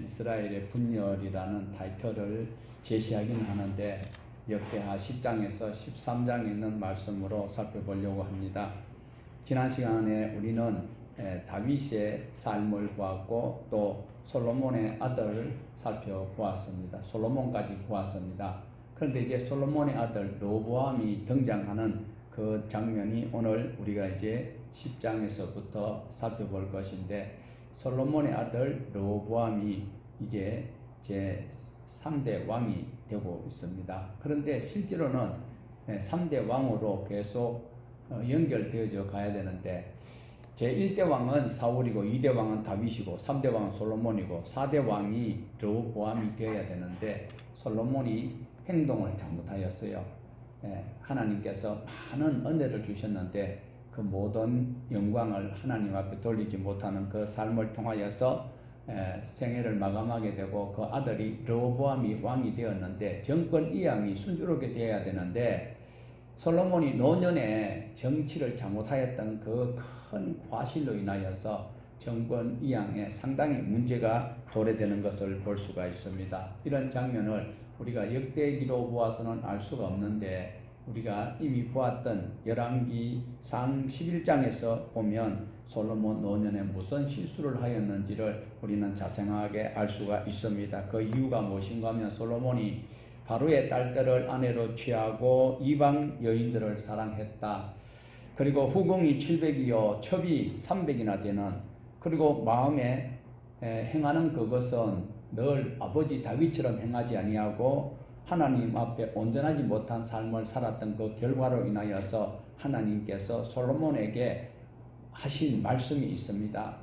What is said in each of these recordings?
이스라엘의 분열이라는 타이틀을 제시하기는 하는데 역대하 10장에서 13장에 있는 말씀으로 살펴보려고 합니다. 지난 시간에 우리는 다윗의 삶을 보았고 또 솔로몬의 아들을 살펴보았습니다. 솔로몬까지 보았습니다. 그런데 이제 솔로몬의 아들 르호보암이 등장하는 그 장면이 오늘 우리가 이제 10장에서부터 살펴볼 것인데, 솔로몬의 아들 르호보암이 이제 제 3대 왕이 되고 있습니다. 그런데 실제로는 3대 왕으로 계속 연결되어져 가야 되는데, 제1대 왕은 사울이고 2대 왕은 다윗이고 3대 왕은 솔로몬이고 4대 왕이 르호보암이 되어야 되는데 솔로몬이 행동을 잘못하였어요. 하나님께서 많은 은혜를 주셨는데 그 모든 영광을 하나님 앞에 돌리지 못하는 그 삶을 통하여서 생애를 마감하게 되고, 그 아들이 르호보암이 왕이 되었는데 정권 이양이 순조롭게 되어야 되는데 솔로몬이 노년에 정치를 잘못하였던 그 큰 과실로 인하여서 정권 이양에 상당히 문제가 도래되는 것을 볼 수가 있습니다. 이런 장면을 우리가 역대기로 보아서는 알 수가 없는데, 우리가 이미 보았던 열왕기상 11장에서 보면 솔로몬 노년에 무슨 실수를 하였는지를 우리는 자세하게 알 수가 있습니다. 그 이유가 무엇인가 하면 솔로몬이 바로의 딸들을 아내로 취하고 이방 여인들을 사랑했다. 그리고 후궁이 700이요 첩이 300이나 되는, 그리고 마음에 행하는 그것은 늘 아버지 다윗처럼 행하지 아니하고 하나님 앞에 온전하지 못한 삶을 살았던 그 결과로 인하여서 하나님께서 솔로몬에게 하신 말씀이 있습니다.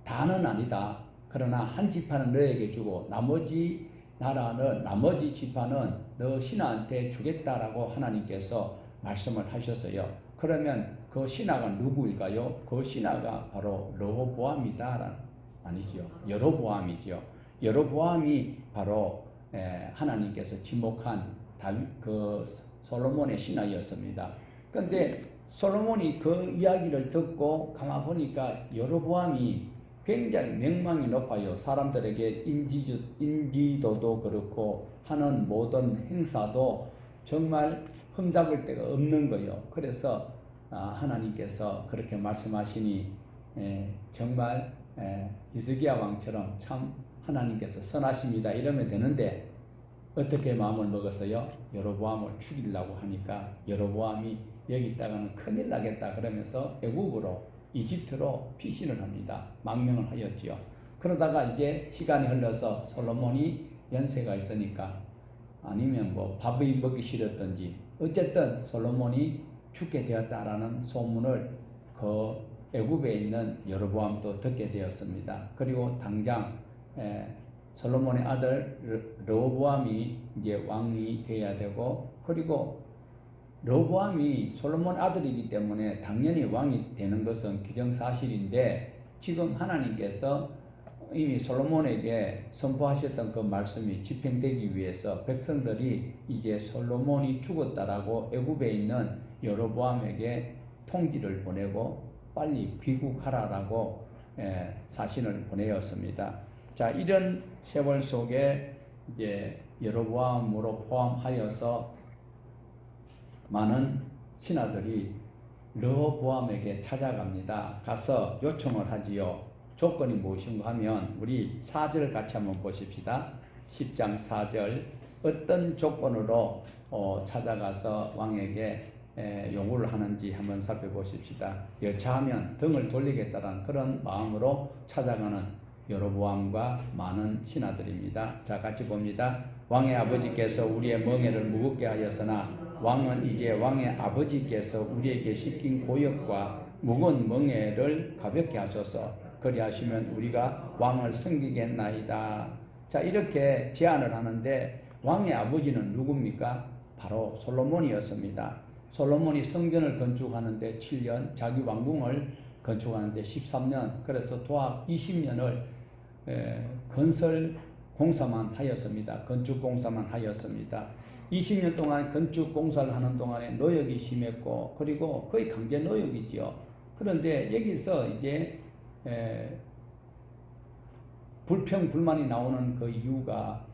다는 아니다. 그러나 한 지파는 너에게 주고 나머지 나라는, 나머지 지파는 너 신하한테 주겠다라고 하나님께서 말씀을 하셨어요. 그러면 그 신하가 누구일까요? 그 신하가 바로 르호보암이다. 아니지요. 여로보암이지요. 여로보암이 바로 하나님께서 지목한 그 솔로몬의 신하였습니다. 그런데 솔로몬이 그 이야기를 듣고 가만 보니까 여로보암이 굉장히 명망이 높아요. 사람들에게 인지도도 그렇고 하는 모든 행사도 정말 흠잡을 데가 없는 거예요. 그래서 하나님께서 그렇게 말씀하시니 정말 히스기야 왕처럼 참 하나님께서 선하십니다 이러면 되는데, 어떻게 마음을 먹었어요? 여로보암을 죽이려고 하니까 여로보암이 여기 있다가는 큰일 나겠다 그러면서 애굽으로, 이집트로 피신을 합니다. 망명을 하였지요. 그러다가 이제 시간이 흘러서 솔로몬이 연세가 있으니까 아니면 뭐 밥이 먹기 싫었던지 어쨌든 솔로몬이 죽게 되었다라는 소문을 그 애굽에 있는 여로보암도 듣게 되었습니다. 그리고 당장 솔로몬의 아들 르호보암이 이제 왕이 되어야 되고, 그리고 르호보암이 솔로몬 아들이기 때문에 당연히 왕이 되는 것은 기정사실인데, 지금 하나님께서 이미 솔로몬에게 선포하셨던 그 말씀이 집행되기 위해서 백성들이 이제 솔로몬이 죽었다라고 애굽에 있는 여로보암에게 통지를 보내고 빨리 귀국하라라고 사신을 보내었습니다. 자, 이런 세월 속에 이제 여로보암으로 포함하여서 많은 신하들이 르호보암에게 찾아갑니다. 가서 요청을 하지요. 조건이 무엇인가 하면 우리 4절 같이 한번 보십시다. 10장 4절. 어떤 조건으로 찾아가서 왕에게 요구를 하는지 한번 살펴보십시다. 여차하면 등을 돌리겠다는 그런 마음으로 찾아가는 여로보암과 많은 신하들입니다. 자, 같이 봅니다. 왕의 아버지께서 우리의 멍에를 무겁게 하였으나 왕은 이제 왕의 아버지께서 우리에게 시킨 고역과 무거운 멍에를 가볍게 하소서. 그리하시면 우리가 왕을 섬기겠나이다. 자, 이렇게 제안을 하는데 왕의 아버지는 누굽니까? 바로 솔로몬이었습니다. 솔로몬이 성전을 건축하는데 7년, 자기 왕궁을 건축하는데 13년, 그래서 도합 20년을 건설 공사만 하였습니다. 건축 공사만 하였습니다. 20년 동안 건축 공사를 하는 동안에 노역이 심했고, 그리고 거의 강제 노역이지요. 그런데 여기서 이제 불평 불만이 나오는 그 이유가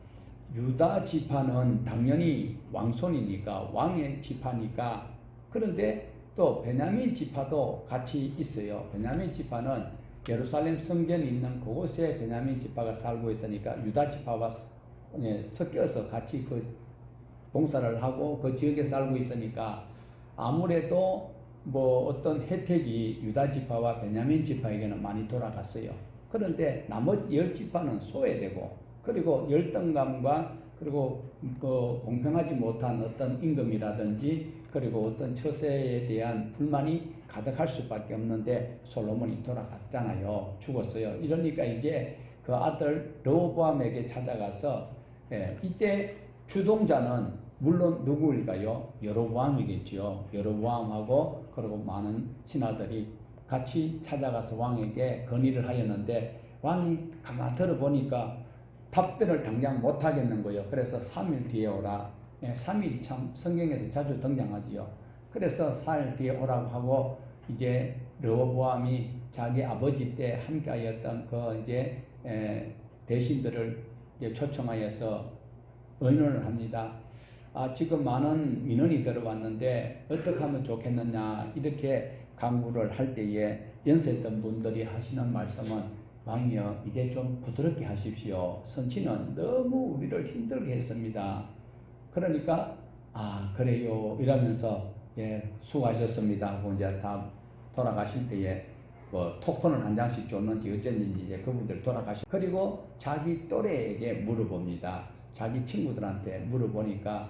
유다 지파는 당연히 왕손이니까 왕의 지파니까 그런데 또 베냐민 지파도 같이 있어요. 베냐민 지파는 예루살렘 성전이 있는 그곳에 베냐민 지파가 살고 있으니까 유다 지파와 섞여서 같이 그 봉사를 하고 그 지역에 살고 있으니까 아무래도 뭐 어떤 혜택이 유다 지파와 베냐민 지파에게는 많이 돌아갔어요. 그런데 나머지 10지파는 소외되고 그리고 열등감과 그리고 그 공평하지 못한 어떤 임금이라든지 그리고 어떤 처세에 대한 불만이 가득할 수밖에 없는데 솔로몬이 돌아갔잖아요. 죽었어요. 이러니까 이제 그 아들 르호보암에게 찾아가서 이때 주동자는 물론 누구일까요? 여로보암이겠죠. 여로보암하고 그리고 많은 신하들이 같이 찾아가서 왕에게 건의를 하였는데 왕이 가만 들어보니까 답변을 당장 못 하겠는 거예요. 그래서 3일 뒤에 오라. 3일이 참 성경에서 자주 등장하지요. 그래서 4일 뒤에 오라고 하고 이제 르호보암이 자기 아버지 때 함께하였던 그 이제 대신들을 이제 초청하여서 의논을 합니다. 지금 많은 민원이 들어왔는데 어떻게 하면 좋겠느냐 이렇게 강구를 할 때에 연세 있던 분들이 하시는 말씀은 왕이여 이제 좀 부드럽게 하십시오. 선치는 너무 우리를 힘들게 했습니다. 그러니까 그래요 이러면서 수고하셨습니다 하고 이제 다 돌아가실 때에 뭐 토큰을 한 장씩 줬는지 어쩐지 이제 그분들 그리고 자기 또래에게 물어봅니다. 자기 친구들한테 물어보니까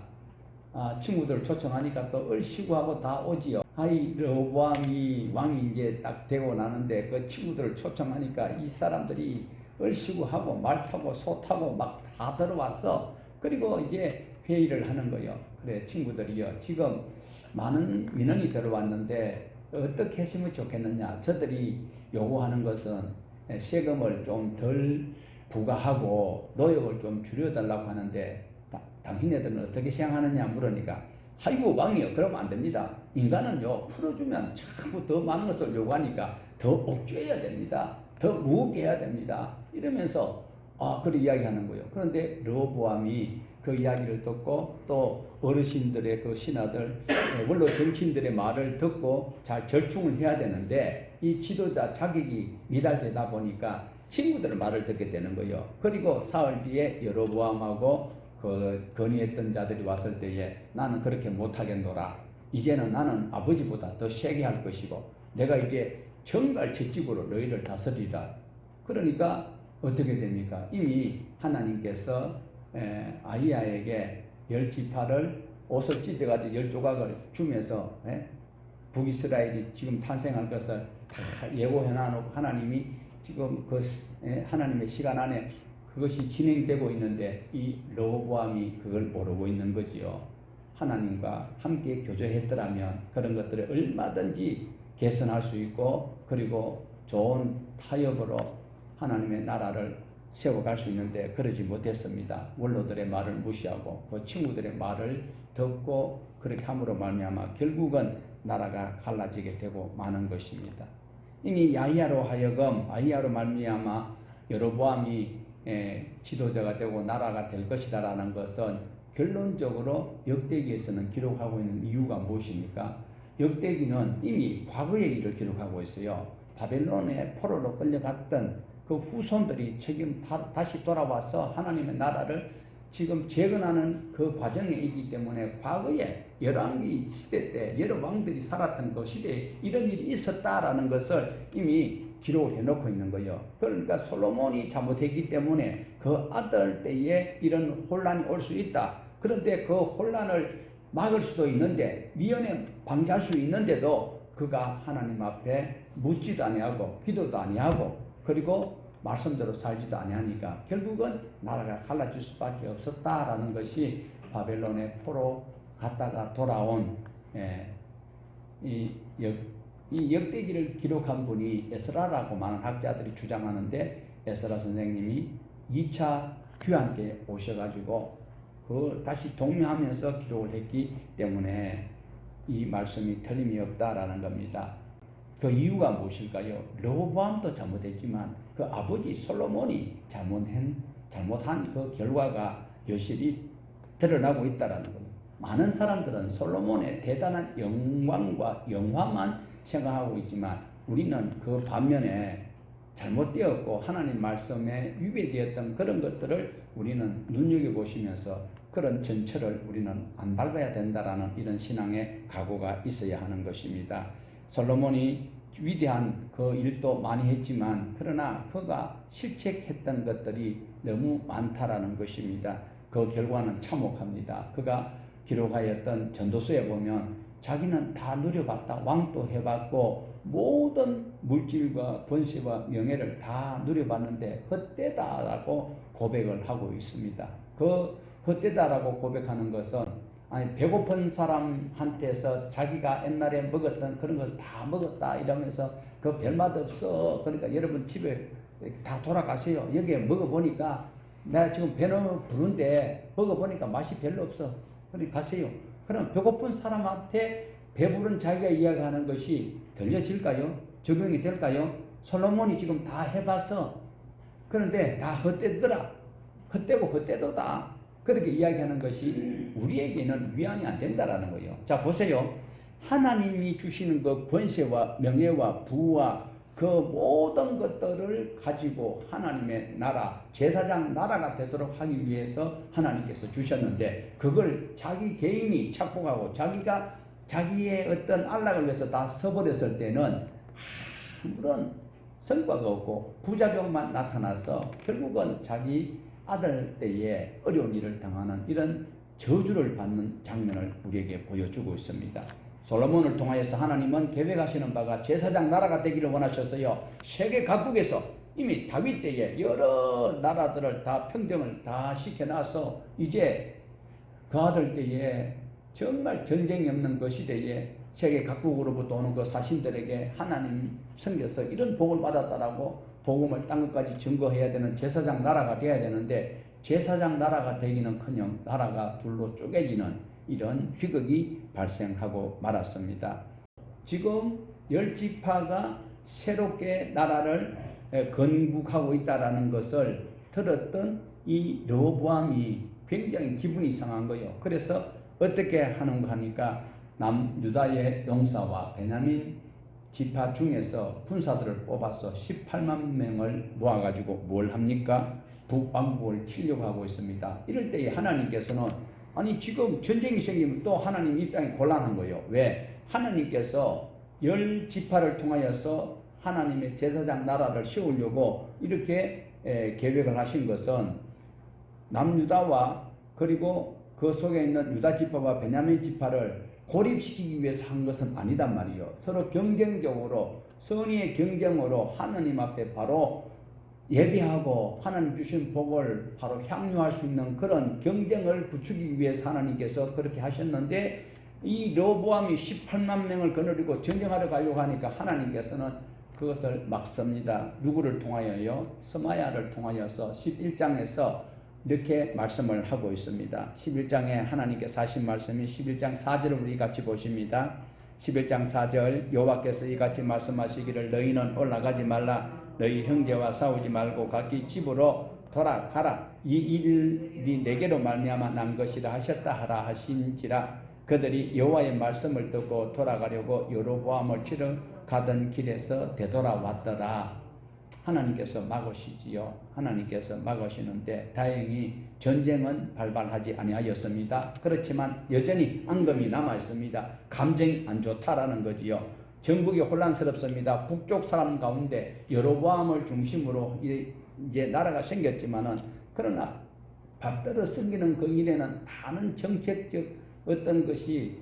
친구들 초청하니까 또 얼씨구하고 다 오지요. 르호보암이 왕이 이제 딱 되고 나는데 그 친구들을 초청하니까 이 사람들이 얼씨구하고 말 타고 소 타고 막 다 들어왔어. 그리고 이제 회의를 하는 거예요. 그래 친구들이요. 지금 많은 민원이 들어왔는데 어떻게 했으면 좋겠느냐. 저들이 요구하는 것은 세금을 좀 덜 부과하고 노역을 좀 줄여달라고 하는데 당신네들은 어떻게 생각하느냐 물으니까 아이고 왕이요 그러면 안 됩니다. 인간은요 풀어주면 자꾸 더 많은 것을 요구하니까 더 옥죄해야 됩니다. 더 무겁게 해야 됩니다. 이러면서 그렇게 이야기하는 거예요. 그런데 르호보암이 그 이야기를 듣고 또 어르신들의 그 신하들 물론 정치인들의 말을 듣고 잘 절충을 해야 되는데 이 지도자 자격이 미달되다 보니까 친구들의 말을 듣게 되는 거예요. 그리고 사흘 뒤에 여로보암하고 그 건의했던 자들이 왔을 때에 나는 그렇게 못하겠노라. 이제는 나는 아버지보다 더 세게 할 것이고 내가 이제 정말 채찍으로 너희를 다스리라. 그러니까 어떻게 됩니까? 이미 하나님께서 아히야에게 10지파를 옷을 찢어가지고 10조각을 주면서 북이스라엘이 지금 탄생할 것을 다 예고해놔놓고 하나님이 지금 그 하나님의 시간 안에 그것이 진행되고 있는데 이 르호보암이 그걸 모르고 있는 거지요. 하나님과 함께 교제했더라면 그런 것들을 얼마든지 개선할 수 있고 그리고 좋은 타협으로 하나님의 나라를 세워갈 수 있는데 그러지 못했습니다. 원로들의 말을 무시하고 그 친구들의 말을 듣고 그렇게 함으로 말미암아 결국은 나라가 갈라지게 되고 마는 것입니다. 이미 아히야로 말미암아 여로보암이 지도자가 되고 나라가 될 것이다라는 것은 결론적으로 역대기에서는 기록하고 있는 이유가 무엇입니까? 역대기는 이미 과거의 일을 기록하고 있어요. 바벨론의 포로로 끌려갔던 그 후손들이 지금 다시 돌아와서 하나님의 나라를 지금 재건하는 그 과정에 있기 때문에 과거에 열왕기 시대 때 여러 왕들이 살았던 그 시대에 이런 일이 있었다라는 것을 이미 기록을 해놓고 있는 거예요. 그러니까 솔로몬이 잘못했기 때문에 그 아들 때에 이런 혼란이 올 수 있다. 그런데 그 혼란을 막을 수도 있는데 미연에 방지할 수 있는데도 그가 하나님 앞에 묻지도 아니하고 기도도 아니하고 그리고 말씀대로 살지도 아니하니까 결국은 나라가 갈라질 수밖에 없었다라는 것이 바벨론의 포로 갔다가 돌아온 이 역대기를 기록한 분이 에스라라고 많은 학자들이 주장하는데 에스라 선생님이 2차 귀환 때 오셔가지고 그걸 다시 독려하면서 기록을 했기 때문에 이 말씀이 틀림이 없다라는 겁니다. 그 이유가 무엇일까요? 르호보암도 잘못했지만 그 아버지 솔로몬이 잘못한 그 결과가 여실히 드러나고 있다라는 겁니다. 많은 사람들은 솔로몬의 대단한 영광과 영화만 생각하고 있지만 우리는 그 반면에 잘못되었고 하나님 말씀에 위배되었던 그런 것들을 우리는 눈여겨보시면서 그런 전철을 우리는 안 밟아야 된다라는 이런 신앙의 각오가 있어야 하는 것입니다. 솔로몬이 위대한 그 일도 많이 했지만 그러나 그가 실책했던 것들이 너무 많다라는 것입니다. 그 결과는 참혹합니다. 그가 기록하였던 전도서에 보면 자기는 다 누려봤다. 왕도 해봤고 모든 물질과 번세와 명예를 다 누려봤는데 헛되다라고 고백을 하고 있습니다. 그 헛되다라고 고백하는 것은 아니 배고픈 사람한테서 자기가 옛날에 먹었던 그런 걸 다 먹었다 이러면서 그 별맛 없어. 그러니까 여러분 집에 다 돌아가세요. 여기에 먹어보니까 내가 지금 배는 부른데 먹어보니까 맛이 별로 없어. 그러니 가세요. 그럼 배고픈 사람한테 배부른 자기가 이야기하는 것이 들려질까요? 적용이 될까요? 솔로몬이 지금 다 해봤어. 그런데 다 헛되더라. 헛되고 헛되도다. 그렇게 이야기하는 것이 우리에게는 위안이 안 된다라는 거예요. 자, 보세요. 하나님이 주시는 그 권세와 명예와 부와 그 모든 것들을 가지고 하나님의 나라, 제사장 나라가 되도록 하기 위해서 하나님께서 주셨는데 그걸 자기 개인이 착복하고 자기가 자기의 어떤 안락을 위해서 다 써버렸을 때는 아무런 성과가 없고 부작용만 나타나서 결국은 자기 아들 때에 어려운 일을 당하는 이런 저주를 받는 장면을 우리에게 보여주고 있습니다. 솔로몬을 통하여서 하나님은 계획하시는 바가 제사장 나라가 되기를 원하셨어요. 세계 각국에서 이미 다윗 때에 여러 나라들을 다 평등을 다 시켜놔서 이제 그 아들 때에 정말 전쟁이 없는 그 시대에 세계 각국으로부터 오는 그 사신들에게 하나님 섬겨서 이런 복을 받았다라고 복음을 땅 끝까지 증거해야 되는 제사장 나라가 되어야 되는데 제사장 나라가 되기는커녕 나라가 둘로 쪼개지는 이런 희극이 발생하고 말았습니다. 지금 10지파가 새롭게 나라를 건국하고 있다는 것을 들었던 이 르호보암이 굉장히 기분이 상한 거예요. 그래서 어떻게 하는가 하니까 남유다의 용사와 베냐민 지파 중에서 군사들을 뽑아서 18만 명을 모아가지고 뭘 합니까? 북왕국을 치려고 하고 있습니다. 이럴 때에 하나님께서는 아니 지금 전쟁이 생기면 또 하나님 입장이 곤란한 거예요. 왜? 하나님께서 10지파를 통하여서 하나님의 제사장 나라를 세우려고 이렇게 계획을 하신 것은 남유다와 그리고 그 속에 있는 유다 지파와 베냐민 지파를 고립시키기 위해서 한 것은 아니단 말이에요. 서로 경쟁적으로 선의의 경쟁으로 하나님 앞에 바로 예비하고 하나님 주신 복을 바로 향유할 수 있는 그런 경쟁을 부추기기 위해서 하나님께서 그렇게 하셨는데 이 르호보암이 18만 명을 거느리고 전쟁하러 가려고 하니까 하나님께서는 그것을 막습니다. 누구를 통하여요? 스마야를 통하여서 11장에서 이렇게 말씀을 하고 있습니다. 11장에 하나님께서 하신 말씀이 11장 4절을 우리 같이 보십니다. 11장 4절 여호와께서 이같이 말씀하시기를 너희는 올라가지 말라 너희 형제와 싸우지 말고 각기 집으로 돌아가라 이 일이 내게로 말미암아 난 것이라 하셨다 하라 하신지라 그들이 여호와의 말씀을 듣고 돌아가려고 여로보암을 치러 가던 길에서 되돌아왔더라. 하나님께서 막으시지요. 하나님께서 막으시는데 다행히 전쟁은 발발하지 아니하였습니다. 그렇지만 여전히 앙금이 남아있습니다. 감정이 안 좋다라는 거지요. 전국이 혼란스럽습니다. 북쪽 사람 가운데 여로보암을 중심으로 이제 나라가 생겼지만은 그러나 받들어 섬기는 그 일에는 많은 정책적 어떤 것이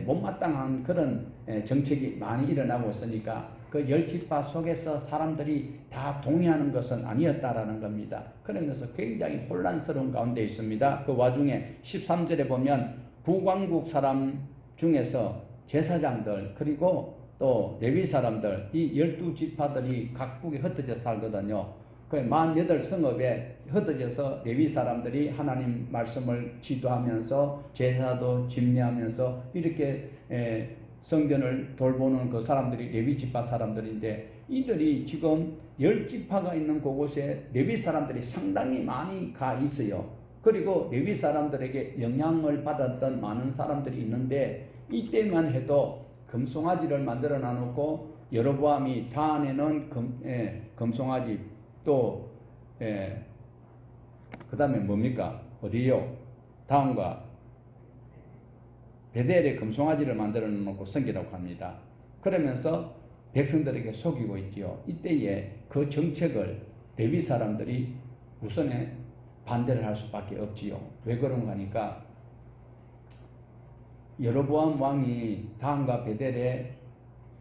못마땅한 그런 정책이 많이 일어나고 있으니까 그 10지파 속에서 사람들이 다 동의하는 것은 아니었다라는 겁니다. 그러면서 굉장히 혼란스러운 가운데 있습니다. 그 와중에 13절에 보면 북왕국 사람 중에서 제사장들 그리고 또 레위 사람들 이 12지파들이 각국에 흩어져 살거든요. 그 48성읍에 흩어져서 레위 사람들이 하나님 말씀을 지도하면서 제사도 집례하면서 이렇게 성전을 돌보는 그 사람들이 레위 지파 사람들인데 이들이 지금 10지파가 있는 그곳에 레위 사람들이 상당히 많이 가 있어요. 그리고 레위 사람들에게 영향을 받았던 많은 사람들이 있는데 이때만 해도 금송아지를 만들어 놔놓고 여로보암이 다안에는 금송아지 또 그 다음에 뭡니까? 어디요? 다음과 베델에 금송아지를 만들어 놓고 섬기라고 합니다. 그러면서 백성들에게 속이고 있지요. 이때에 그 정책을 레위 사람들이 우선에 반대를 할 수밖에 없지요. 왜 그런가 하니까 여로보암 왕이 다한과 베델에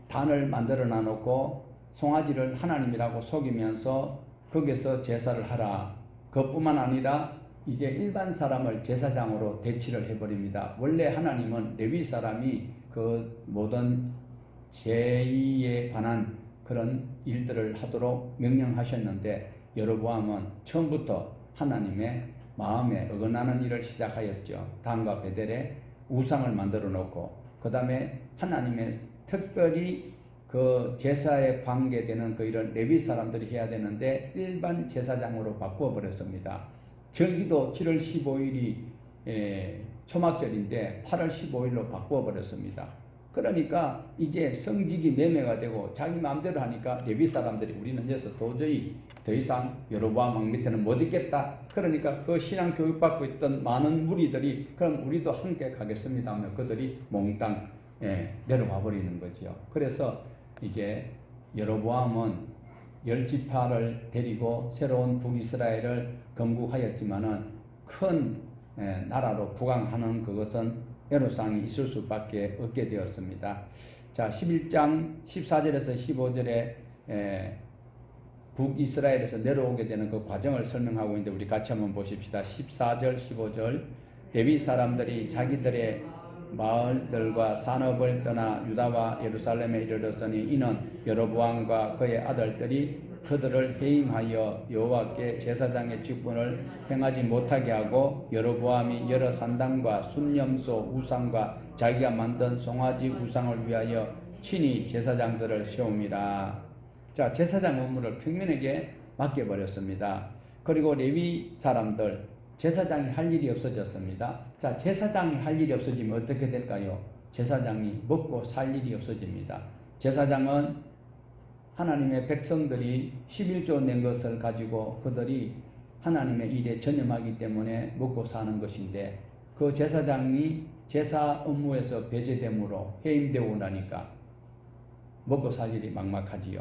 단을 만들어 놔놓고 송아지를 하나님이라고 속이면서 거기서 제사를 하라. 그것뿐만 아니라 이제 일반 사람을 제사장으로 대치를 해버립니다. 원래 하나님은 레위 사람이 그 모든 제의에 관한 그런 일들을 하도록 명령하셨는데 여로보암은 처음부터 하나님의 마음에 어긋나는 일을 시작하였죠. 단과 베델에 우상을 만들어 놓고 그 다음에 하나님의 특별히 그 제사에 관계되는 그 이런 레위 사람들이 해야 되는데 일반 제사장으로 바꾸어 버렸습니다. 절기도 7월 15일이 초막절인데 8월 15일로 바꾸어 버렸습니다. 그러니까 이제 성직이 매매가 되고 자기 마음대로 하니까 레위 사람들이 우리는 여기서 도저히 더 이상 여로보암 왕 밑에는 못 있겠다. 그러니까 그 신앙 교육받고 있던 많은 무리들이 그럼 우리도 함께 가겠습니다 하면 그들이 몽땅 내려와 버리는 거죠. 그래서 이제 여로보암은 10지파를 데리고 새로운 북이스라엘을 건국하였지만은 큰 나라로 부강하는 그것은 애로사항이 있을 수밖에 없게 되었습니다. 자, 11장 14절에서 15절에 북이스라엘에서 내려오게 되는 그 과정을 설명하고 있는데 우리 같이 한번 보십시다. 14절, 15절 레위 사람들이 자기들의 마을들과 산업을 떠나 유다와 예루살렘에 이르렀으니 이는 여로보암과 그의 아들들이 그들을 해임하여 여호와께 제사장의 직분을 행하지 못하게 하고 여로보암이 여러 산당과 순념소 우상과 자기가 만든 송아지 우상을 위하여 친히 제사장들을 세움이라. 자, 제사장 업무를 평민에게 맡겨버렸습니다. 그리고 레위 사람들 제사장이 할 일이 없어졌습니다. 자, 제사장이 할 일이 없어지면 어떻게 될까요? 제사장이 먹고 살 일이 없어집니다. 제사장은 하나님의 백성들이 11조 낸 것을 가지고 그들이 하나님의 일에 전념하기 때문에 먹고 사는 것인데 그 제사장이 제사 업무에서 배제됨으로 해임되고 나니까 먹고 살 일이 막막하지요.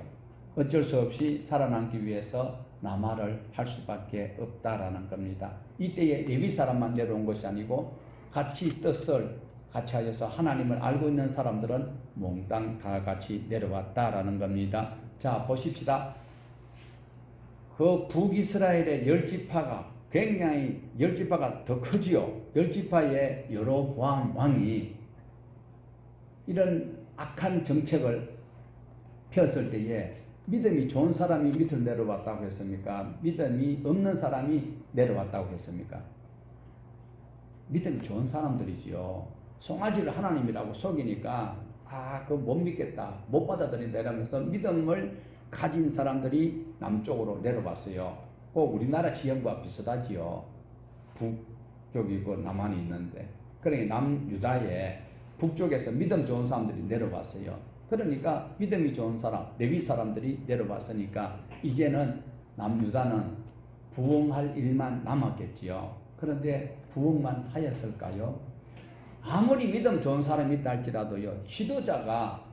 어쩔 수 없이 살아남기 위해서 남하를 할 수밖에 없다라는 겁니다. 이때에 레위 사람만 내려온 것이 아니고 같이 뜻을 같이 하여서 하나님을 알고 있는 사람들은 몽땅 다 같이 내려왔다라는 겁니다. 자, 보십시다. 그 북이스라엘의 10지파가 굉장히 10지파가 더 크지요. 10지파의 여로보암 왕이 이런 악한 정책을 폈을 때에 믿음이 좋은 사람이 밑으로 내려왔다고 했습니까? 믿음이 없는 사람이 내려왔다고 했습니까? 믿음이 좋은 사람들이지요. 송아지를 하나님이라고 속이니까 그거 못 믿겠다, 못 받아들인다 이러면서 믿음을 가진 사람들이 남쪽으로 내려왔어요. 꼭 우리나라 지형과 비슷하지요. 북쪽이고 남한이 있는데 그러니까 남유다에 북쪽에서 믿음 좋은 사람들이 내려왔어요. 그러니까 믿음이 좋은 사람, 레위 사람들이 내려왔으니까 이제는 남유다는 부흥할 일만 남았겠지요. 그런데 부흥만 하였을까요? 아무리 믿음 좋은 사람이 있다 할지라도요, 지도자가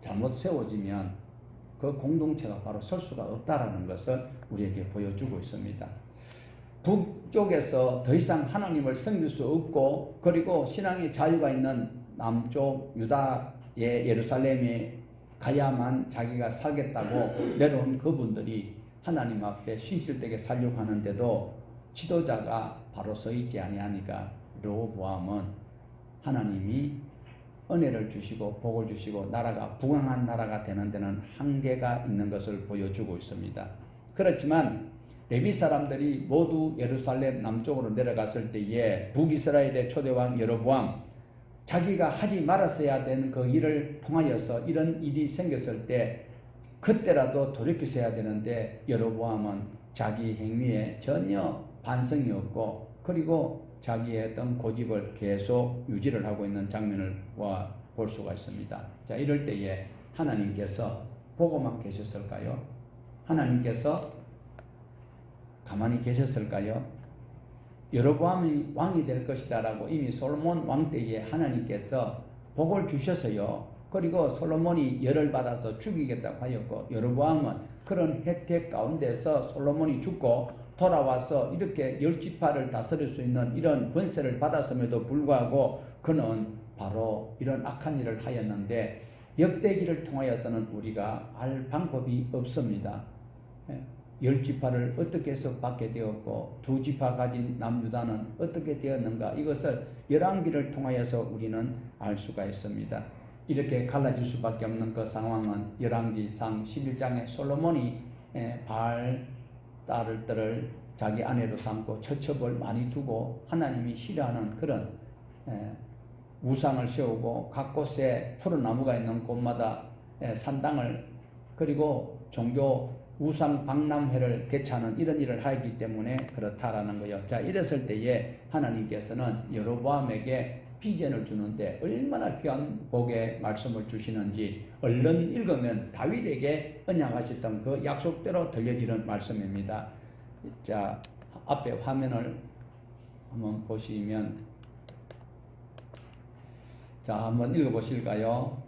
잘못 세워지면 그 공동체가 바로 설 수가 없다라는 것을 우리에게 보여주고 있습니다. 북쪽에서 더 이상 하나님을 섬길 수 없고 그리고 신앙의 자유가 있는 남쪽 유다 예루살렘에 가야만 자기가 살겠다고 내려온 그분들이 하나님 앞에 신실되게 살려고 하는데도 지도자가 바로 서 있지 아니하니까 르호보암은 하나님이 은혜를 주시고 복을 주시고 나라가 부강한 나라가 되는 데는 한계가 있는 것을 보여주고 있습니다. 그렇지만 레위 사람들이 모두 예루살렘 남쪽으로 내려갔을 때에 북이스라엘의 초대왕 여로보암 자기가 하지 말았어야 되는 그 일을 통하여서 이런 일이 생겼을 때 그때라도 돌이켜서 해야 되는데 여로보암은 자기 행위에 전혀 반성이 없고 그리고 자기의 어떤 고집을 계속 유지를 하고 있는 장면을 볼 수가 있습니다. 자, 이럴 때에 하나님께서 보고만 계셨을까요? 하나님께서 가만히 계셨을까요? 여로보암이 왕이 될 것이다 라고 이미 솔로몬 왕 때에 하나님께서 복을 주셔서요. 그리고 솔로몬이 열을 받아서 죽이겠다고 하였고 여로보암은 그런 혜택 가운데서 솔로몬이 죽고 돌아와서 이렇게 10지파를 다스릴 수 있는 이런 권세를 받았음에도 불구하고 그는 바로 이런 악한 일을 하였는데 역대기를 통하여서는 우리가 알 방법이 없습니다. 10지파를 어떻게 해서 받게 되었고 2지파 가진 남유다는 어떻게 되었는가 이것을 열왕기를 통하여서 우리는 알 수가 있습니다. 이렇게 갈라질 수밖에 없는 그 상황은 열왕기상 11장에 솔로몬이 바알 딸들을 자기 아내로 삼고 처첩을 많이 두고 하나님이 싫어하는 그런 우상을 세우고 각 곳에 푸른 나무가 있는 곳마다 산당을 그리고 종교 우상 박람회를 개최하는 이런 일을 하기 때문에 그렇다라는 거예요. 자, 이랬을 때에 하나님께서는 여로보암에게 비전을 주는데 얼마나 귀한 복의 말씀을 주시는지 얼른 읽으면 다윗에게 언약하셨던 그 약속대로 들려지는 말씀입니다. 자, 앞에 화면을 한번 보시면 자, 한번 읽어보실까요?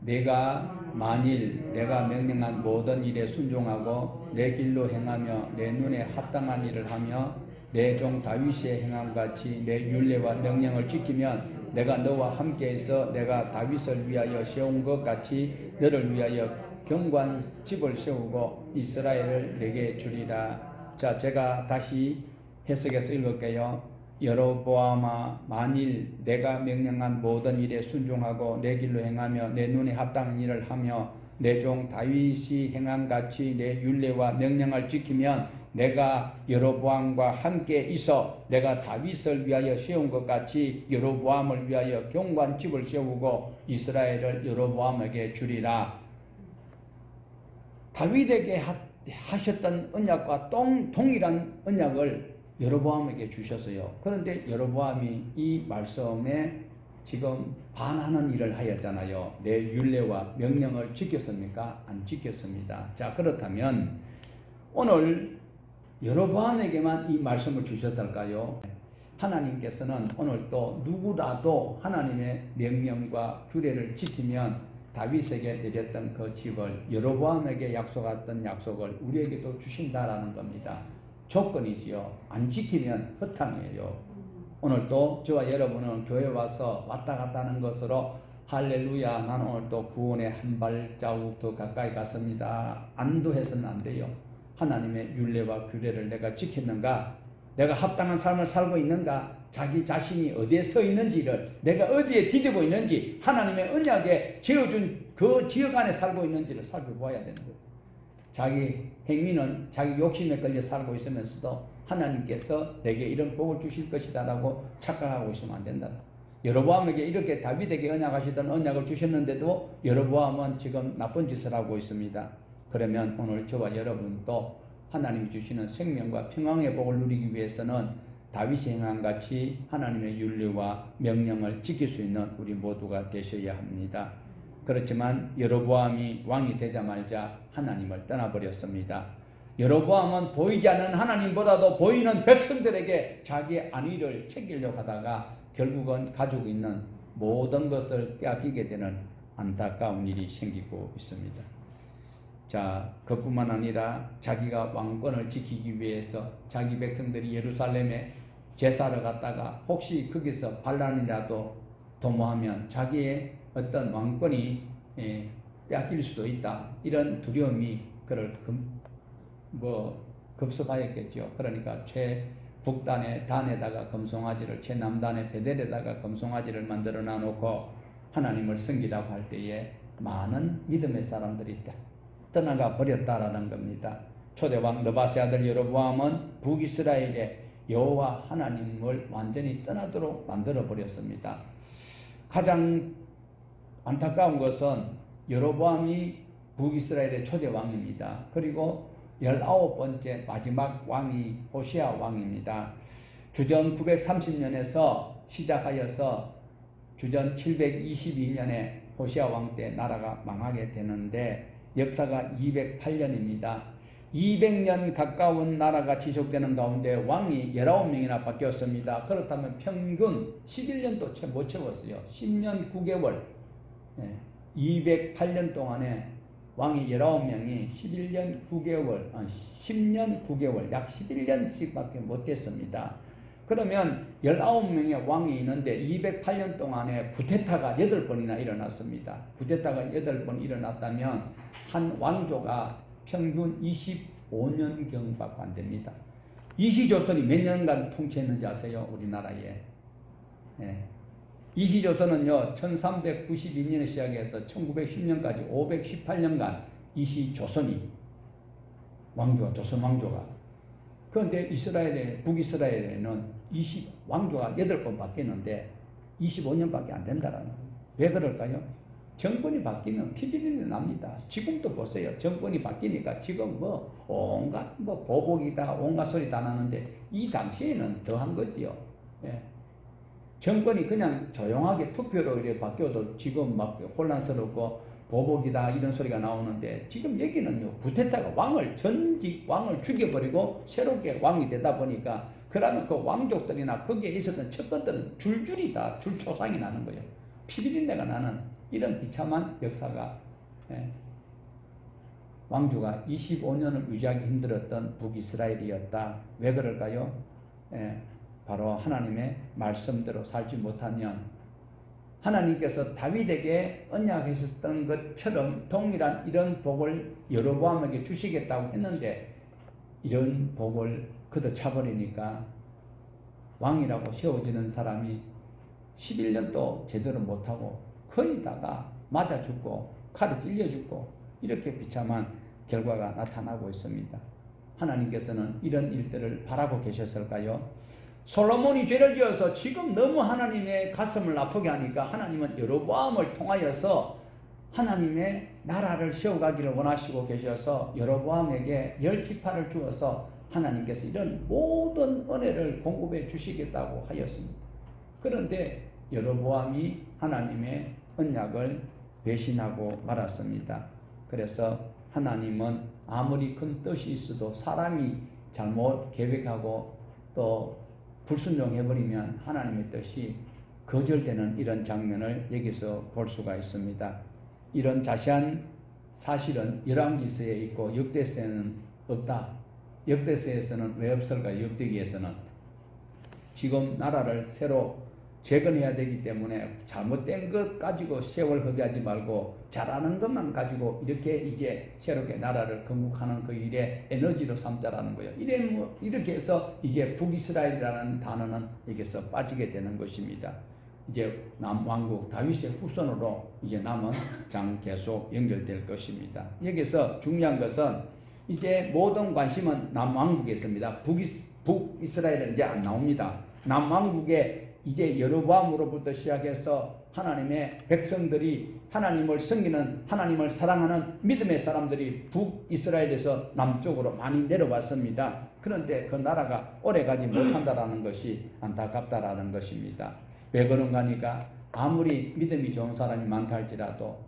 내가 만일 내가 명령한 모든 일에 순종하고 내 길로 행하며 내 눈에 합당한 일을 하며 내 종 다윗의 행함같이 내 율례와 명령을 지키면 내가 너와 함께해서 내가 다윗을 위하여 세운 것 같이 너를 위하여 견고한 집을 세우고 이스라엘을 내게 주리라. 자, 제가 다시 해석해서 읽을게요. 여로보암아, 만일 내가 명령한 모든 일에 순종하고 내 길로 행하며 내 눈에 합당한 일을 하며 내 종 다윗이 행함같이 내 율례와 명령을 지키면 내가 여로보암과 함께 있어 내가 다윗을 위하여 세운 것 같이 여로보암을 위하여 견고한 집을 세우고 이스라엘을 여로보암에게 주리라. 다윗에게 하셨던 언약과 동일한 언약을 여로보암에게 주셨어요. 그런데 여로보암이 이 말씀에 지금 반하는 일을 하였잖아요. 내 율례와 명령을 지켰습니까? 안 지켰습니다. 자, 그렇다면 오늘 여로보암에게만 이 말씀을 주셨을까요? 하나님께서는 오늘 또 누구라도 하나님의 명령과 규례를 지키면 다윗에게 내렸던 그 집을 여로보암에게 약속했던 약속을 우리에게도 주신다라는 겁니다. 조건이지요. 안 지키면 허탕이에요. 오늘도 저와 여러분은 교회 와서 왔다 갔다 하는 것으로 할렐루야, 나는 오늘 또 구원의 한 발자국 더 가까이 갔습니다. 안도해서는 안 돼요. 하나님의 율례와 규례를 내가 지켰는가? 내가 합당한 삶을 살고 있는가? 자기 자신이 어디에 서 있는지를, 내가 어디에 디디고 있는지, 하나님의 언약에 지어준 그 지역 안에 살고 있는지를 살펴보아야 되는 거죠. 자기 행위는 자기 욕심에 걸려 살고 있으면서도 하나님께서 내게 이런 복을 주실 것이다 라고 착각하고 있으면 안 된다. 여로보암에게 이렇게 다윗에게 언약하시던 언약을 주셨는데도 여로보암은 지금 나쁜 짓을 하고 있습니다. 그러면 오늘 저와 여러분도 하나님이 주시는 생명과 평강의 복을 누리기 위해서는 다윗이 행함같이 하나님의 율례와 명령을 지킬 수 있는 우리 모두가 되셔야 합니다. 그렇지만 여로보암이 왕이 되자마자 하나님을 떠나버렸습니다. 여로보암은 보이지 않는 하나님보다도 보이는 백성들에게 자기의 안위를 챙기려고 하다가 결국은 가지고 있는 모든 것을 빼앗기게 되는 안타까운 일이 생기고 있습니다. 자, 그뿐만 아니라 자기가 왕권을 지키기 위해서 자기 백성들이 예루살렘에 제사를 갔다가 혹시 거기서 반란이라도 도모하면 자기의 어떤 왕권이 빼앗길 수도 있다. 이런 두려움이 그를 급습하였겠죠. 그러니까 최북단의 단에다가 금송아지를, 최남단의 베델에다가 금송아지를 만들어 놔놓고 하나님을 섬기라고 할 때에 많은 믿음의 사람들이 떠나가 버렸다라는 겁니다. 초대왕 느바세 아들 여로보암은 북이스라엘의 여호와 하나님을 완전히 떠나도록 만들어 버렸습니다. 가장 안타까운 것은 여로보암이 북이스라엘의 초대 왕입니다. 그리고 19번째 마지막 왕이 호시아 왕입니다. 주전 930년에서 시작하여서 주전 722년에 호시아 왕 때 나라가 망하게 되는데 역사가 208년입니다. 200년 가까운 나라가 지속되는 가운데 왕이 19명이나 바뀌었습니다. 그렇다면 평균 11년도 채 못 채웠어요. 10년 9개월. 208년 동안에 왕이 19명이 11년 9개월, 10년 9개월, 약 11년씩밖에 못했습니다. 그러면 19명의 왕이 있는데 208년 동안에 쿠데타가 8번이나 일어났습니다. 쿠데타가 8번 일어났다면 한 왕조가 평균 25년경밖에 안 됩니다. 이시조선이 몇 년간 통치했는지 아세요? 우리나라에. 이시조선은요 1392년에 시작해서 1910년까지 518년간 이시조선이 왕조가, 조선 왕조가. 그런데 북이스라엘에는 왕조가 8번 바뀌었는데 25년밖에 안 된다라는 거예요. 왜 그럴까요? 정권이 바뀌면 피비린내 납니다. 지금도 보세요. 정권이 바뀌니까 지금 온갖 보복이다, 온갖 소리 다 나는데 이 당시에는 더한 거지요. 정권이 그냥 조용하게 투표로 이렇게 바뀌어도 지금 막 혼란스럽고 보복이다 이런 소리가 나오는데 지금 여기는요 쿠데타가 전직 왕을 죽여버리고 새롭게 왕이 되다 보니까 그러면 그 왕족들이나 거기에 있었던 첩권들은 줄줄이 다 줄초상이 나는 거예요. 피비린내가 나는 이런 비참한 역사가 왕조가 25년을 유지하기 힘들었던 북이스라엘이었다. 왜 그럴까요? 바로 하나님의 말씀대로 살지 못하면 하나님께서 다윗에게 언약하셨던 것처럼 동일한 이런 복을 여로보암에게 주시겠다고 했는데 이런 복을 걷어차버리니까 왕이라고 세워지는 사람이 11년도 제대로 못하고 거의 다가 맞아 죽고 칼에 찔려 죽고 이렇게 비참한 결과가 나타나고 있습니다. 하나님께서는 이런 일들을 바라고 계셨을까요? 솔로몬이 죄를 지어서 지금 너무 하나님의 가슴을 아프게 하니까 하나님은 여로보암을 통하여서 하나님의 나라를 세워가기를 원하시고 계셔서 여로보암에게 10지파를 주어서 하나님께서 이런 모든 은혜를 공급해 주시겠다고 하였습니다. 그런데 여로보암이 하나님의 언약을 배신하고 말았습니다. 그래서 하나님은 아무리 큰 뜻이 있어도 사람이 잘못 계획하고 또 불순종해버리면 하나님의 뜻이 거절되는 이런 장면을 여기서 볼 수가 있습니다. 이런 자세한 사실은 열왕기서에 있고 역대서에는 없다. 역대서에서는 왜 없을까요? 역대기에서는 지금 나라를 새로 재건해야 되기 때문에 잘못된 것 가지고 세월 허비하지 말고 잘하는 것만 가지고 이렇게 이제 새롭게 나라를 건국하는 그 일에 에너지로 삼자라는 거예요. 이렇게 해서 이제 북이스라엘이라는 단어는 여기서 빠지게 되는 것입니다. 이제 남왕국 다윗의 후손으로 이제 남은 장 계속 연결될 것입니다. 여기서 중요한 것은 이제 모든 관심은 남왕국에 있습니다. 북이스라엘은 이제 안 나옵니다. 남왕국에 이제 여로보암으로부터 시작해서 하나님의 백성들이 하나님을 섬기는 하나님을 사랑하는 믿음의 사람들이 북이스라엘에서 남쪽으로 많이 내려왔습니다. 그런데 그 나라가 오래가지 못한다라는 것이 안타깝다라는 것입니다. 왜 그런가 하니까 아무리 믿음이 좋은 사람이 많다 할지라도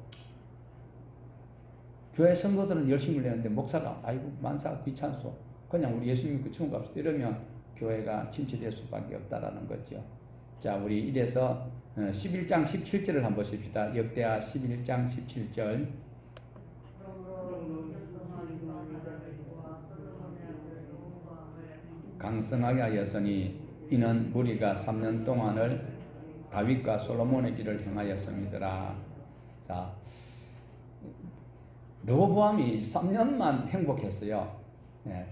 교회 성도들은 열심히 내는데 목사가 아이고 만사 귀찮소 그냥 우리 예수 믿고 천국 갑시다 이러면 교회가 침체될 수밖에 없다라는 거죠. 자, 우리 이래서 11장 17절을 한번 보십시다. 역대하 11장 17절. 강성하게 하였으니 이는 무리가 3년 동안을 다윗과 솔로몬의 길을 행하였음이더라. 자, 르호보암이 3년만 행복했어요.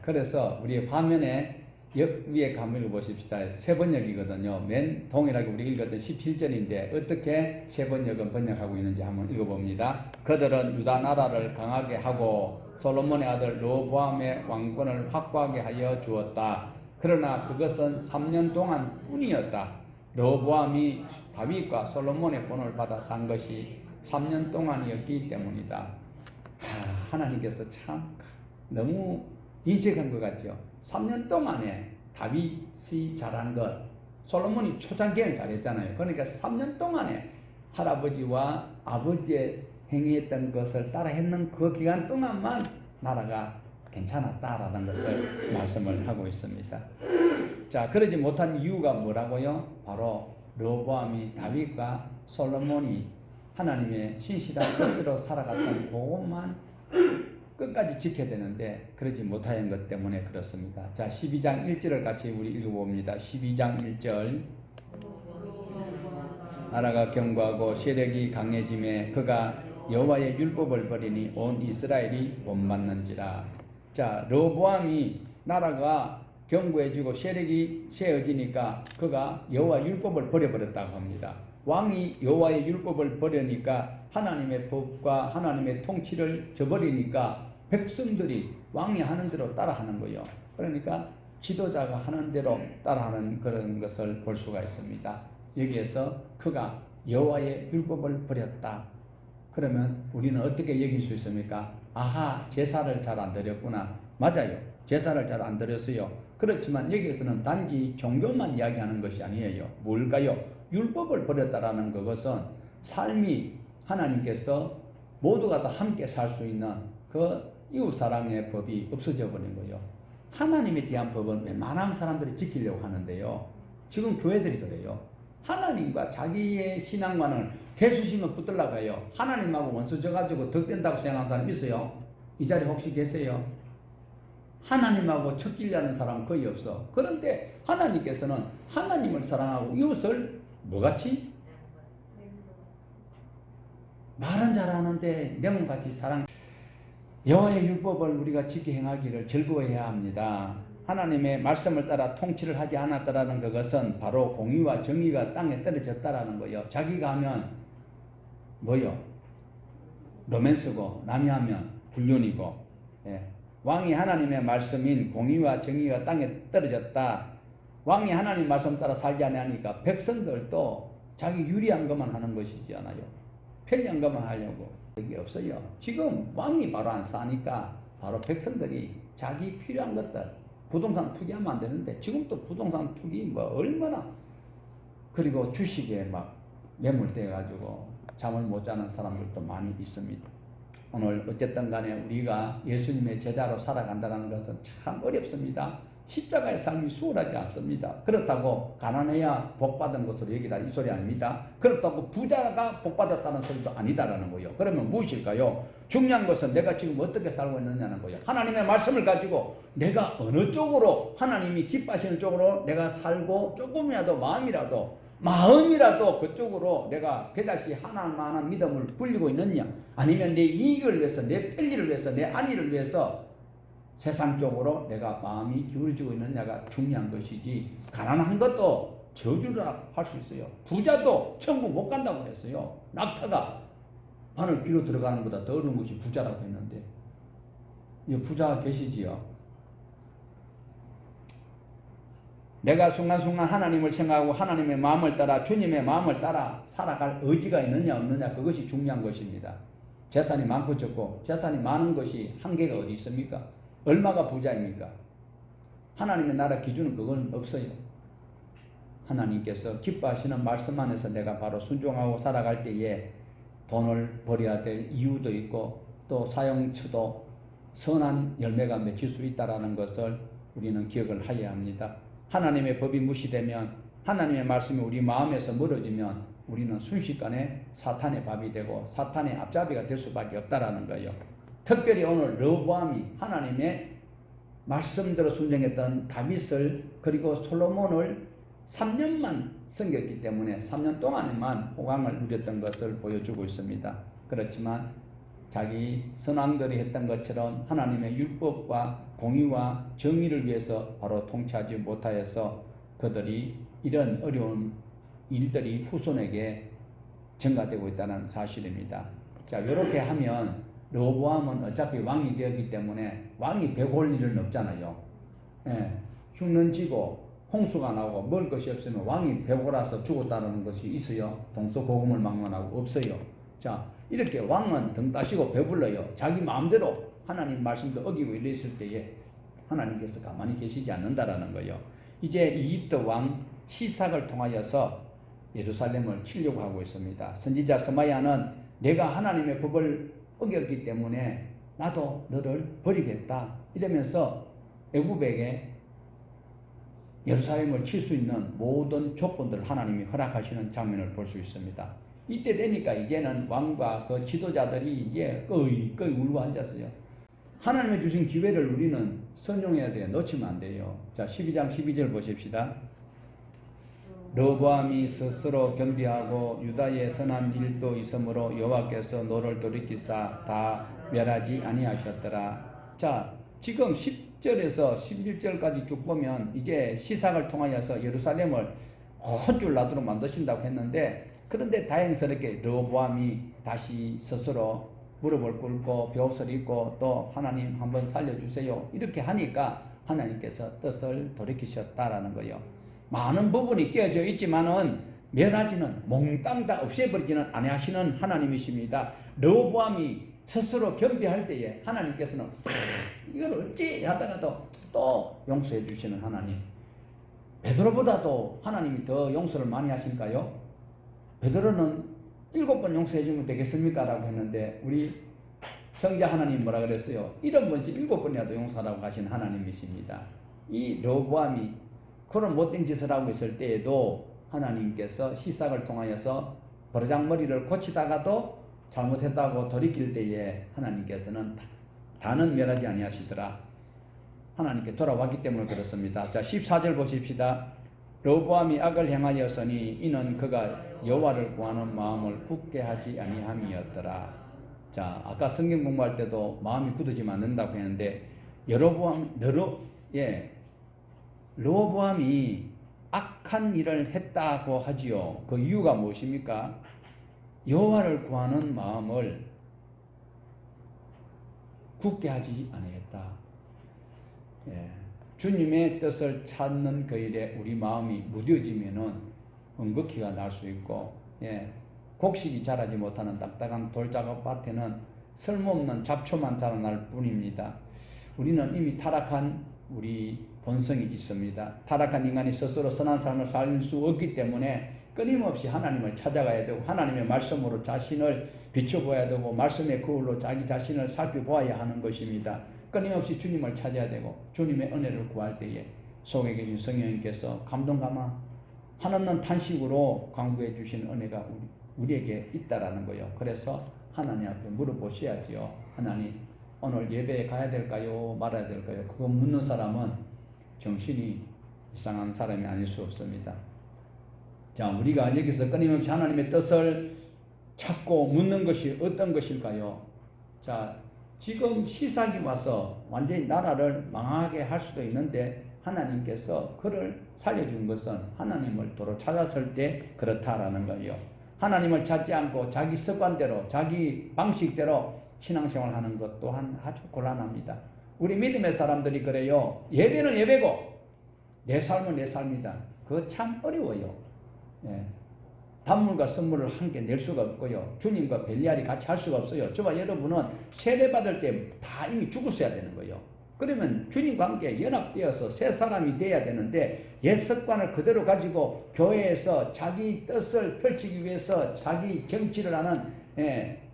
그래서 우리 화면에 위에 가면 보십시다. 세번역이거든요. 맨 동일하게 우리 읽었던 17절인데 어떻게 세번역은 번역하고 있는지 한번 읽어봅니다. 그들은 유다 나라를 강하게 하고 솔로몬의 아들 르호보암의 왕권을 확고하게 하여 주었다. 그러나 그것은 3년 동안 뿐이었다. 르호보암이 다윗과 솔로몬의 본을 받아 산 것이 3년 동안이었기 때문이다. 하나님께서 참 너무 인색한 것 같죠. 3년 동안에 다윗이 잘한 것, 솔로몬이 초창기에는 잘했잖아요. 그러니까 3년 동안에 할아버지와 아버지의 행위했던 것을 따라 했는 그 기간 동안만 나라가 괜찮았다라는 것을 말씀을 하고 있습니다. 자, 그러지 못한 이유가 뭐라고요? 바로 르호보암이 다윗과 솔로몬이 하나님의 신실한 뜻대로 살아갔던 그것만 끝까지 지켜야 되는데 그러지 못한 것 때문에 그렇습니다. 자, 12장 1절을 같이 우리 읽어봅니다. 12장 1절. 나라가 견고하고 세력이 강해짐에 그가 여호와의 율법을 버리니 온 이스라엘이 본받는지라. 자, 르호보암이 나라가 견고해지고 세력이 세어지니까 그가 여호와 율법을 버려버렸다고 합니다. 왕이 여호와의 율법을 버리니까 하나님의 법과 하나님의 통치를 저버리니까 백성들이 왕이 하는 대로 따라하는 거예요. 그러니까 지도자가 하는 대로 따라하는 그런 것을 볼 수가 있습니다. 여기에서 그가 여호와의 율법을 버렸다. 그러면 우리는 어떻게 여길 수 있습니까? 아하, 제사를 잘 안 드렸구나. 맞아요. 제사를 잘 안 드렸어요. 그렇지만 여기에서는 단지 종교만 이야기하는 것이 아니에요. 뭘까요? 율법을 버렸다라는 것은 삶이 하나님께서 모두가 다 함께 살 수 있는 그 이웃사랑의 법이 없어져 버린 거예요. 하나님에 대한 법은 웬만한 사람들이 지키려고 하는데요. 지금 교회들이 그래요. 하나님과 자기의 신앙관을 재수시면 붙들라고 해요. 하나님하고 원수 져가지고 덕된다고 생각하는 사람 있어요? 이 자리에 혹시 계세요? 하나님하고 척질려는 사람은 거의 없어. 그런데 하나님께서는 하나님을 사랑하고 이웃을 뭐같이? 말은 잘하는데 내 몸같이 사랑. 여호와의 율법을 우리가 지켜 행하기를 즐거워해야 합니다. 하나님의 말씀을 따라 통치를 하지 않았다라는 그것은 바로 공의와 정의가 땅에 떨어졌다라는 거예요. 자기가 하면 뭐요? 로맨스고 남이 하면 불륜이고. 예. 왕이 하나님의 말씀인 공의와 정의가 땅에 떨어졌다. 왕이 하나님 말씀 따라 살지 않으니까 백성들도 자기 유리한 것만 하는 것이지 않아요. 편리한 것만 하려고. 그게 없어요. 지금 왕이 바로 안 사니까 바로 백성들이 자기 필요한 것들 부동산 투기하면 안 되는데 지금도 부동산 투기 뭐 얼마나 그리고 주식에 막 매몰돼 가지고 잠을 못 자는 사람들도 많이 있습니다. 오늘 어쨌든 간에 우리가 예수님의 제자로 살아간다는 것은 참 어렵습니다. 십자가의 삶이 수월하지 않습니다. 그렇다고 가난해야 복받은 것으로 얘기라 이 소리 아닙니다. 그렇다고 부자가 복받았다는 소리도 아니다라는 거예요. 그러면 무엇일까요? 중요한 것은 내가 지금 어떻게 살고 있느냐는 거예요. 하나님의 말씀을 가지고 내가 어느 쪽으로 하나님이 기뻐하시는 쪽으로 내가 살고 조금이라도 마음이라도 그쪽으로 내가 그다시 하나만한 믿음을 불리고 있느냐, 아니면 내 이익을 위해서, 내 편리를 위해서, 내 안위를 위해서 세상적으로 내가 마음이 기울어지고 있느냐가 중요한 것이지, 가난한 것도 저주라 할 수 있어요. 부자도 천국 못 간다고 했어요. 낙타가 바늘 귀로 들어가는 것보다 더 어려운 것이 부자라고 했는데, 부자 계시지요? 내가 순간순간 하나님을 생각하고 하나님의 마음을 따라, 주님의 마음을 따라 살아갈 의지가 있느냐 없느냐, 그것이 중요한 것입니다. 재산이 많고 적고, 재산이 많은 것이 한계가 어디 있습니까? 얼마가 부자입니까? 하나님의 나라 기준은 그건 없어요. 하나님께서 기뻐하시는 말씀 안에서 내가 바로 순종하고 살아갈 때에 돈을 버려야 될 이유도 있고, 또 사용처도 선한 열매가 맺힐 수 있다는 것을 우리는 기억을 해야 합니다. 하나님의 법이 무시되면, 하나님의 말씀이 우리 마음에서 멀어지면 우리는 순식간에 사탄의 밥이 되고 사탄의 앞잡이가 될 수밖에 없다라는 거예요. 특별히 오늘 르호보암이 하나님의 말씀대로 순종했던 다윗을, 그리고 솔로몬을 3년만 섬겼기 때문에 3년 동안에만 호강을 누렸던 것을 보여주고 있습니다. 그렇지만 자기 선왕들이 했던 것처럼 하나님의 율법과 공의와 정의를 위해서 바로 통치하지 못하여서 그들이 이런 어려운 일들이 후손에게 전가되고 있다는 사실입니다. 자, 이렇게 하면 르호보암은 어차피 왕이 되었기 때문에 왕이 배고플 일은 없잖아요. 흉년 지고 홍수가 나오고 먹을 것이 없으면 왕이 배고라서 죽었다는 것이 있어요? 동서고금을 막론하고 없어요. 자, 이렇게 왕은 등 따시고 배불러요. 자기 마음대로 하나님 말씀도 어기고 이랬을 때에 하나님께서 가만히 계시지 않는다라는 거예요. 이제 이집트 왕 시삭을 통하여서 예루살렘을 치려고 하고 있습니다. 선지자 스마야는 내가 하나님의 법을 어겼기 때문에 나도 너를 버리겠다 이러면서 애굽에게 예루살렘을 칠 수 있는 모든 조건들을 하나님이 허락하시는 장면을 볼 수 있습니다. 이때 되니까 이제는 왕과 그 지도자들이 이제 거의 울고 앉았어요. 하나님의 주신 기회를 우리는 선용해야 돼요. 놓치면 안 돼요. 자, 12장 12절 보십시다. 르호보암이 스스로 겸비하고 유다의 선한 일도 있으므로 여호와께서 너를 돌이키사 다 멸하지 아니하셨더라. 자, 지금 10절에서 11절까지 쭉 보면 이제 시삭을 통하여서 예루살렘을 혼줄 나도록 만드신다고 했는데, 그런데 다행스럽게 르호보암이 다시 스스로 무릎을 꿇고 벼옷을 입고 또 하나님 한번 살려주세요 이렇게 하니까 하나님께서 뜻을 돌이키셨다라는 거예요. 많은 부분이 깨어져 있지만은 멸하지는 몽땅 다 없애버리지는 아니하시는 하나님이십니다. 르호보암이 스스로 겸비할 때에 하나님께서는 이걸 어찌 하다가도 또 용서해 주시는 하나님. 베드로보다도 하나님이 더 용서를 많이 하실까요? 베드로는 7번 용서해 주면 되겠습니까? 라고 했는데 우리 성자 하나님 뭐라 그랬어요? 70번씩 7번이라도 용서하라고 하신 하나님이십니다. 이 르호보암이 그런 못된 짓을 하고 있을 때에도 하나님께서 시삭을 통하여서 버르장머리를 고치다가도 잘못했다고 돌이킬 때에 하나님께서는 다는 멸하지 아니하시더라. 하나님께 돌아왔기 때문에 그렇습니다. 자, 14절 보십시다. 르호보암이 악을 행하였으니 이는 그가 여호와를 구하는 마음을 굳게 하지 아니함이었더라. 자, 아까 성경 공부할 때도 마음이 굳어지면 안 된다고 했는데 르호보암이 악한 일을 했다고 하지요. 그 이유가 무엇입니까? 여호와를 구하는 마음을 굳게 하지 아니했다. 주님의 뜻을 찾는 그 일에 우리 마음이 무뎌지면은 응급기가 날 수 있고, 곡식이 자라지 못하는 딱딱한 돌작업 밭에는 쓸모없는 잡초만 자라날 뿐입니다. 우리는 이미 타락한 우리 본성이 있습니다. 타락한 인간이 스스로 선한 삶을 살 수 없기 때문에 끊임없이 하나님을 찾아가야 되고 하나님의 말씀으로 자신을 비춰보아야 되고 말씀의 거울로 자기 자신을 살펴보아야 하는 것입니다. 끊임없이 주님을 찾아야 되고 주님의 은혜를 구할 때에 속에 계신 성령님께서 감동감화 한없는 탄식으로 강구해 주신 은혜가 우리에게 있다라는 거예요. 그래서 하나님 앞에 물어보셔야지요. 하나님, 오늘 예배에 가야 될까요? 말아야 될까요? 그거 묻는 사람은 정신이 이상한 사람이 아닐 수 없습니다. 자, 우리가 여기서 끊임없이 하나님의 뜻을 찾고 묻는 것이 어떤 것일까요? 자, 지금 시삭이 와서 완전히 나라를 망하게 할 수도 있는데 하나님께서 그를 살려준 것은 하나님을 도로 찾았을 때 그렇다라는 거예요. 하나님을 찾지 않고 자기 습관대로 자기 방식대로 신앙생활 하는 것 또한 아주 곤란합니다. 우리 믿음의 사람들이 그래요. 예배는 예배고 내 삶은 내 삶이다. 그거 참 어려워요. 단물과 선물을 함께 낼 수가 없고요. 주님과 벨리알이 같이 할 수가 없어요. 저와 여러분은 세례받을 때 다 이미 죽었어야 되는 거예요. 그러면 주님과 함께 연합되어서 새 사람이 돼야 되는데 옛 습관을 그대로 가지고 교회에서 자기 뜻을 펼치기 위해서 자기 정치를 하는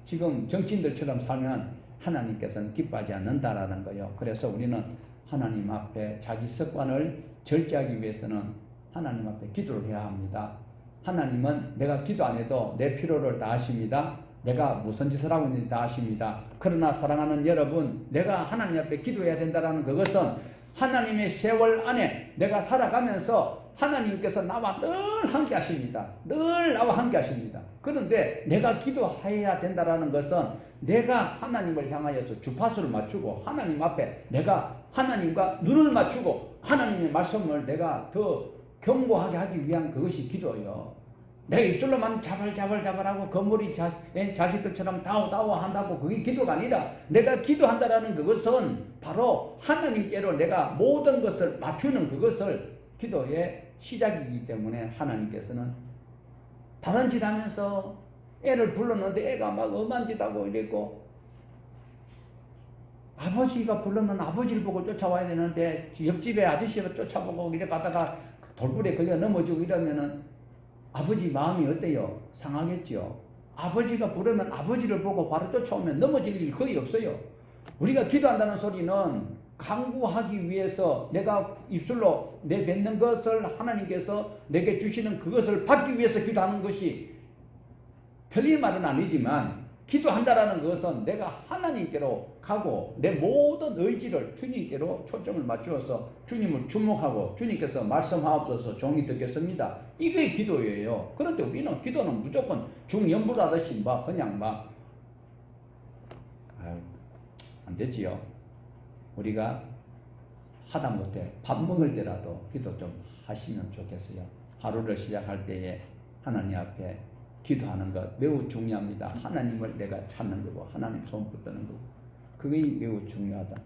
지금 정치인들처럼 살면 하나님께서는 기뻐하지 않는다라는 거예요. 그래서 우리는 하나님 앞에 자기 습관을 절제하기 위해서는 하나님 앞에 기도를 해야 합니다. 하나님은 내가 기도 안 해도 내 필요를 다 아십니다. 내가 무슨 짓을 하고 있는지 다 아십니다. 그러나 사랑하는 여러분, 내가 하나님 앞에 기도해야 된다는 그것은 하나님의 세월 안에 내가 살아가면서 하나님께서 나와 늘 함께 하십니다. 늘 나와 함께 하십니다. 그런데 내가 기도해야 된다는 것은 내가 하나님을 향하여서 주파수를 맞추고 하나님 앞에 내가 하나님과 눈을 맞추고 하나님의 말씀을 내가 더 경고하게 하기 위한 그것이 기도예요. 내가 입술로만 자발하고 건물이 자식들처럼 다오 한다고 그게 기도가 아니라 내가 기도한다라는 그것은 바로 하나님께로 내가 모든 것을 맞추는 그것을 기도의 시작이기 때문에 하나님께서는 다른 짓 하면서 애를 불렀는데 애가 막 엄한 짓 하고 이랬고, 아버지가 불러면 아버지를 보고 쫓아와야 되는데 옆집에 아저씨가 쫓아보고 이래 가다가 돌불에 걸려 넘어지고 이러면은 아버지 마음이 어때요? 상하겠죠. 아버지가 부르면 아버지를 보고 바로 쫓아오면 넘어질 일 거의 없어요. 우리가 기도한다는 소리는 강구하기 위해서 내가 입술로 내뱉는 것을 하나님께서 내게 주시는 그것을 받기 위해서 기도하는 것이 틀린 말은 아니지만, 기도한다라는 것은 내가 하나님께로 가고 내 모든 의지를 주님께로 초점을 맞추어서 주님을 주목하고 주님께서 말씀하옵소서 종이 듣겠습니다. 이게 기도예요. 그런데 우리는 기도는 무조건 중연부라듯이 막 그냥 막 안 되지요. 우리가 하다못해 밥 먹을 때라도 기도 좀 하시면 좋겠어요. 하루를 시작할 때에 하나님 앞에 기도하는 것 매우 중요합니다. 하나님을 내가 찾는 거고 하나님 손 붙드는 거고, 그게 매우 중요하다.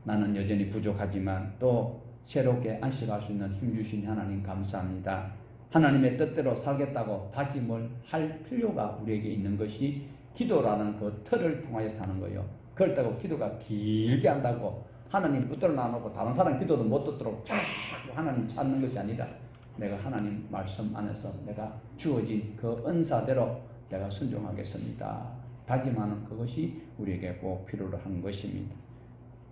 나는 여전히 부족하지만 또 새롭게 안식할 수 있는 힘 주신 하나님 감사합니다. 하나님의 뜻대로 살겠다고 다짐을 할 필요가 우리에게 있는 것이 기도라는 그 틀을 통하여 사는 거예요. 그렇다고 기도가 길게 한다고 하나님 붙들어 놔놓고 다른 사람 기도도 못 듣도록 자꾸 하나님 찾는 것이 아니라, 내가 하나님 말씀 안에서 내가 주어진 그 은사대로 내가 순종하겠습니다. 다짐하는 그것이 우리에게 꼭 필요로 한 것입니다.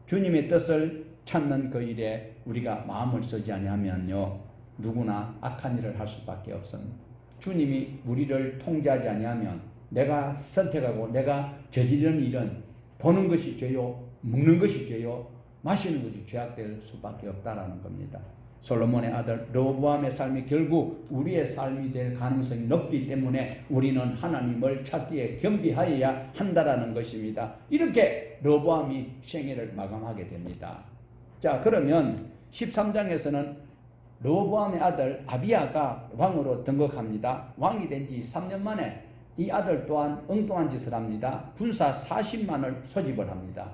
주님의 뜻을 찾는 그 일에 우리가 마음을 쓰지 아니하면요, 누구나 악한 일을 할 수밖에 없습니다. 주님이 우리를 통제하지 아니하면 내가 선택하고 내가 저지르는 일은 보는 것이 죄요, 먹는 것이 죄요, 마시는 것이 죄악될 수밖에 없다라는 겁니다. 솔로몬의 아들 르호보암의 삶이 결국 우리의 삶이 될 가능성이 높기 때문에 우리는 하나님을 찾기에 겸비하여야 한다라는 것입니다. 이렇게 르호보암이 생애를 마감하게 됩니다. 자, 그러면 13장에서는 르호보암의 아들 아비야가 왕으로 등극합니다. 왕이 된 지 3년 만에 이 아들 또한 엉뚱한 짓을 합니다. 군사 40만을 소집을 합니다.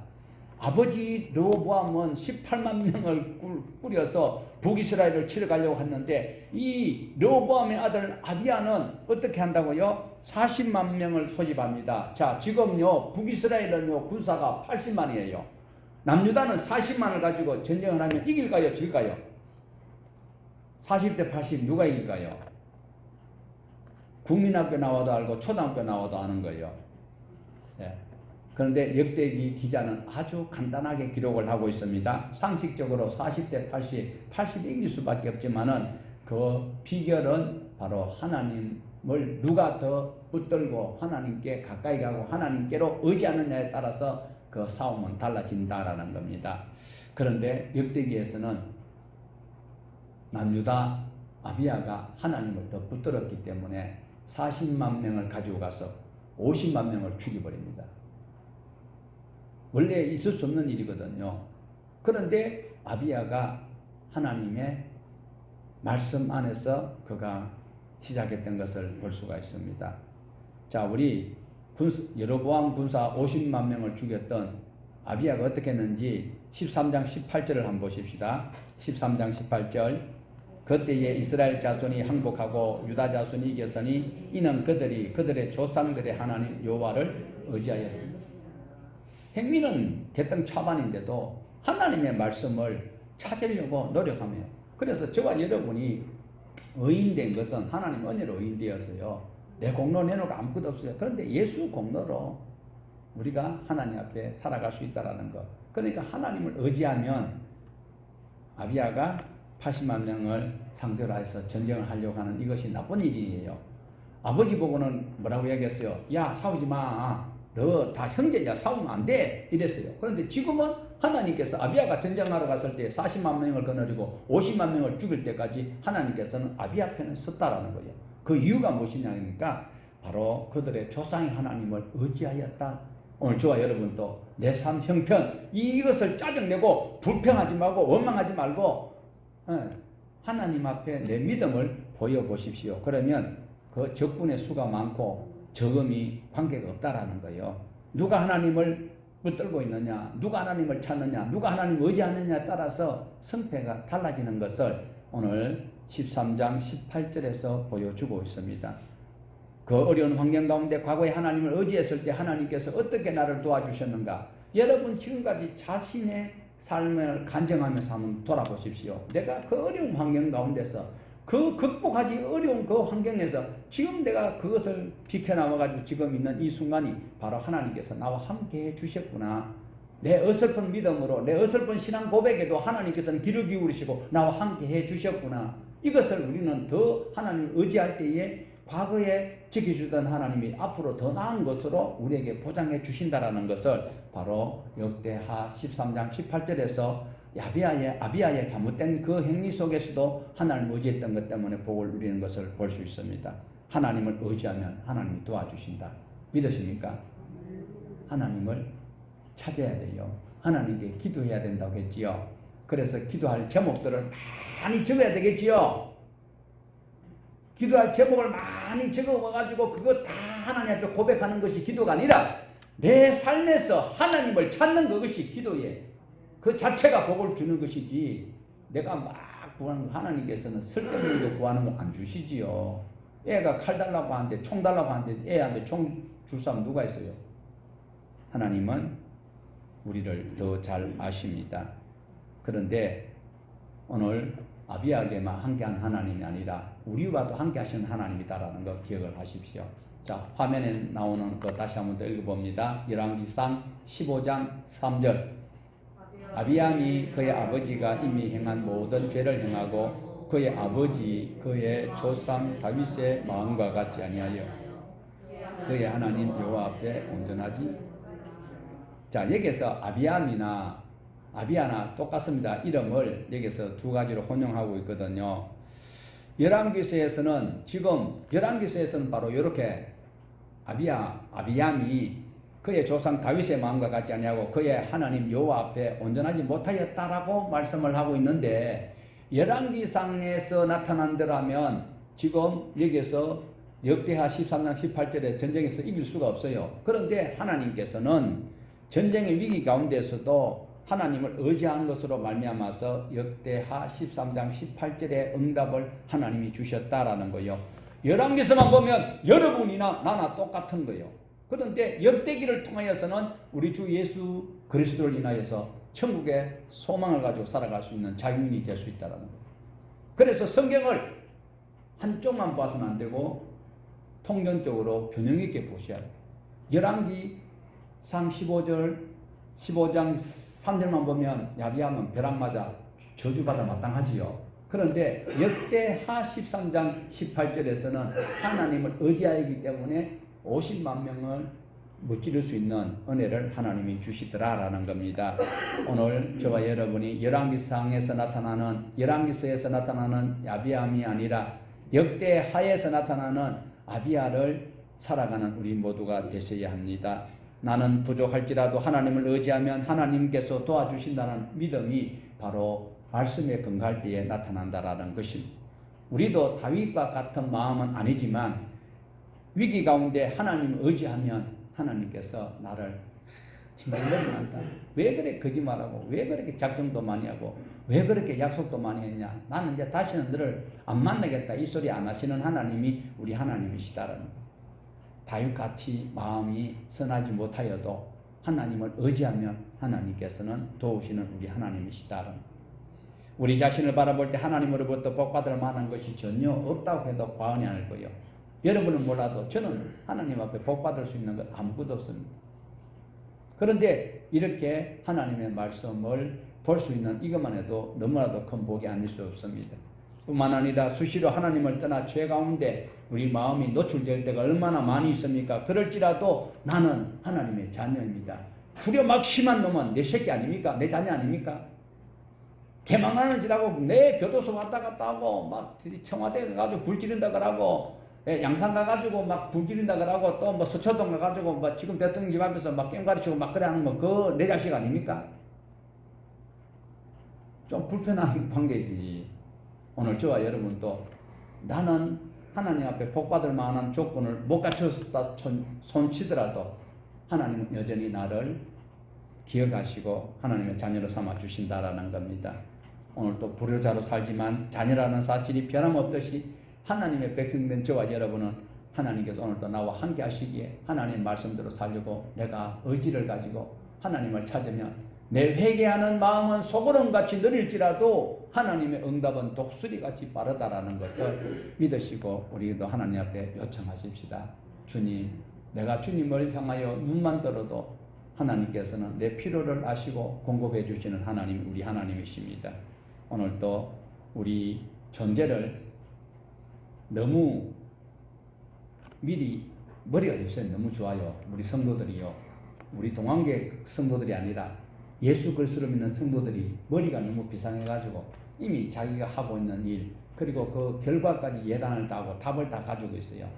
아버지 르호보암은 18만 명을 꾸려서 북이스라엘을 치러 가려고 했는데, 이 르호보암의 아들 아비야는 어떻게 한다고요? 40만 명을 소집합니다. 자, 지금요 북이스라엘은요 군사가 80만이에요. 남유다는 40만을 가지고 전쟁을 하면 이길까요, 질까요? 40대 80 누가 이길까요? 국민학교 나와도 알고 초등학교 나와도 아는 거예요. 예. 그런데 역대기 기자는 아주 간단하게 기록을 하고 있습니다. 상식적으로 40대 80 이길 수밖에 없지만은 그 비결은 바로 하나님을 누가 더 붙들고 하나님께 가까이 가고 하나님께로 의지하느냐에 따라서 그 싸움은 달라진다라는 겁니다. 그런데 역대기에서는 남유다 아비야가 하나님을 더 붙들었기 때문에 40만 명을 가지고 가서 50만 명을 죽여버립니다. 원래 있을 수 없는 일이거든요. 그런데 아비야가 하나님의 말씀 안에서 그가 시작했던 것을 볼 수가 있습니다. 자, 우리 여로보암 군사 50만 명을 죽였던 아비야가 어떻게 했는지 13장 18절을 한번 보십시다. 13장 18절. 그때에 이스라엘 자손이 항복하고 유다 자손이 이겼으니 이는 그들이 그들의 조상들의 하나님 여호와를 의지하였습니다. 행위는 개똥 차반인데도 하나님의 말씀을 찾으려고 노력하며, 그래서 저와 여러분이 의인된 것은 하나님 은혜로 의인되었어요. 내 공로 내놓을 아무것도 없어요. 그런데 예수 공로로 우리가 하나님 앞에 살아갈 수 있다는 것. 그러니까 하나님을 의지하면 아비야가 80만 명을 상대로 해서 전쟁을 하려고 하는 이것이 나쁜 일이에요. 아버지 보고는 뭐라고 얘기했어요? 야, 싸우지 마. 너 다 형제야. 싸우면 안 돼. 이랬어요. 그런데 지금은 하나님께서 아비야가 전쟁하러 갔을 때 40만 명을 거느리고 50만 명을 죽일 때까지 하나님께서는 아비야 편에 섰다라는 거예요. 그 이유가 무엇이냐니까 바로 그들의 조상의 하나님을 의지하였다. 오늘 저와 여러분도 내 삶 형편 이것을 짜증내고 불평하지 말고 원망하지 말고 하나님 앞에 내 믿음을 보여보십시오. 그러면 그 적군의 수가 많고 적음이 관계가 없다라는 거예요. 누가 하나님을 붙들고 있느냐, 누가 하나님을 찾느냐, 누가 하나님을 의지하느냐에 따라서 성패가 달라지는 것을 오늘 13장 18절에서 보여주고 있습니다. 그 어려운 환경 가운데 과거에 하나님을 의지했을 때 하나님께서 어떻게 나를 도와주셨는가? 여러분 지금까지 자신의 삶을 간증하면서 한번 돌아보십시오. 내가 그 어려운 환경 가운데서 그 극복하기 어려운 그 환경에서 지금 내가 그것을 비켜나와가지고 지금 있는 이 순간이 바로 하나님께서 나와 함께 해주셨구나. 내 어설픈 믿음으로 내 어설픈 신앙 고백에도 하나님께서는 귀를 기울이시고 나와 함께 해주셨구나. 이것을 우리는 더 하나님을 의지할 때에 과거에 지켜주던 하나님이 앞으로 더 나은 것으로 우리에게 보장해 주신다라는 것을 바로 역대하 13장 18절에서 아비야의 잘못된 그 행위 속에서도 하나님을 의지했던 것 때문에 복을 누리는 것을 볼 수 있습니다. 하나님을 의지하면 하나님이 도와주신다. 믿으십니까? 하나님을 찾아야 돼요. 하나님께 기도해야 된다고 했지요. 그래서 기도할 제목들을 많이 적어야 되겠지요. 기도할 제목을 많이 적어가지고 그거 다 하나님 앞에 고백하는 것이 기도가 아니라 내 삶에서 하나님을 찾는 그것이 기도에 그 자체가 복을 주는 것이지, 내가 막 구하는 거 하나님께서는 쓸데없는 거 구하는 거 안 주시지요. 애가 칼 달라고 하는데 총 달라고 하는데 애한테 총 줄 사람 누가 있어요? 하나님은 우리를 더 잘 아십니다. 그런데 오늘 아비야에게만 함께한 하나님이 아니라 우리와도 함께 하시는 하나님이다라는 거 기억을 하십시오. 자, 화면에 나오는 거 다시 한번 더 읽어봅니다. 열왕기상 15장 3절. 아비야이 그의 아버지가 이미 행한 모든 죄를 행하고 그의 아버지 그의 조상 다윗의 마음과 같지 아니하여 그의 하나님 여호와 앞에 온전하지. 자, 여기서 아비야나 똑같습니다. 이름을 여기서 두 가지로 혼용하고 있거든요. 열왕기서에서는 바로 이렇게 아비야이 그의 조상 다윗의 마음과 같지 아니하고 그의 하나님 여호와 앞에 온전하지 못하였다라고 말씀을 하고 있는데, 열왕기상에서 나타난 대로라면 지금 여기서 역대하 13장 18절에 전쟁에서 이길 수가 없어요. 그런데 하나님께서는 전쟁의 위기 가운데서도 하나님을 의지한 것으로 말미암아서 역대하 13장 18절의 응답을 하나님이 주셨다라는 거예요. 열왕기서만 보면 여러분이나 나나 똑같은 거예요. 그런데 역대기를 통하여서는 우리 주 예수 그리스도를 인하여서 천국의 소망을 가지고 살아갈 수 있는 자유인이 될 수 있다는 거예요. 그래서 성경을 한쪽만 봐서는 안 되고 통전적으로 균형 있게 보셔야 돼요. 열왕기상 15장 3절만 보면 야비하면 벼락 맞아 저주받아 마땅하지요. 그런데 역대하 13장 18절에서는 하나님을 의지하기 때문에 50만 명을 무찌를 수 있는 은혜를 하나님이 주시더라라는 겁니다. 오늘 저와 여러분이 열왕기서에서 나타나는 야비함이 아니라 역대하에서 나타나는 아비야를 살아가는 우리 모두가 되셔야 합니다. 나는 부족할지라도 하나님을 의지하면 하나님께서 도와주신다는 믿음이 바로 말씀에 근거할 때에 나타난다라는 것입니다. 우리도 다윗과 같은 마음은 아니지만 위기 가운데 하나님을 의지하면 하나님께서 나를 징벌난다. 왜 그래 거짓말하고, 왜 그렇게 작정도 많이 하고, 왜 그렇게 약속도 많이 했냐. 나는 이제 다시는 너를 안 만나겠다. 이 소리 안 하시는 하나님이 우리 하나님이시다라는 거. 다윗같이 마음이 선하지 못하여도 하나님을 의지하면 하나님께서는 도우시는 우리 하나님이시다라는 거. 우리 자신을 바라볼 때 하나님으로부터 복받을 만한 것이 전혀 없다고 해도 과언이 아닐 거예요. 여러분은 몰라도 저는 하나님 앞에 복받을 수 있는 것 아무것도 없습니다. 그런데 이렇게 하나님의 말씀을 볼 수 있는 이것만 해도 너무나도 큰 복이 아닐 수 없습니다. 뿐만 아니라 수시로 하나님을 떠나 죄 가운데 우리 마음이 노출될 때가 얼마나 많이 있습니까? 그럴지라도 나는 하나님의 자녀입니다. 불효 막 심한 놈은 내 새끼 아닙니까? 내 자녀 아닙니까? 개망하는 짓하고 내 교도소 왔다 갔다 하고 막 청와대 가가지고 불 지른다 그러고 양산 가가지고 막 불 지른다 그러고 또 뭐 서초동 가가지고 뭐 지금 대통령 집 앞에서 막 깽 가르치고 막 그래 하는 거 그거 내 자식 아닙니까? 좀 불편한 관계지. 오늘 저와 여러분도 나는 하나님 앞에 복받을 만한 조건을 못 갖췄다 손치더라도 하나님은 여전히 나를 기억하시고 하나님의 자녀로 삼아 주신다라는 겁니다. 오늘 또 불효자로 살지만 자녀라는 사실이 변함없듯이 하나님의 백성된 저와 여러분은 하나님께서 오늘도 나와 함께 하시기에 하나님 말씀대로 살려고 내가 의지를 가지고 하나님을 찾으면 내 회개하는 마음은 소구름같이 느릴지라도 하나님의 응답은 독수리같이 빠르다라는 것을 믿으시고 우리도 하나님 앞에 요청하십시다. 주님, 내가 주님을 향하여 눈만 들어도 하나님께서는 내 필요를 아시고 공급해 주시는 하나님, 우리 하나님이십니다. 오늘도 우리 존재를 너무 미리 머리가 요새 너무 좋아요. 우리 성도들이요. 우리 동안계 성도들이 아니라 예수 그리스도를 믿는 성도들이 머리가 너무 비상해가지고 이미 자기가 하고 있는 일 그리고 그 결과까지 예단을 따고 답을 다 가지고 있어요.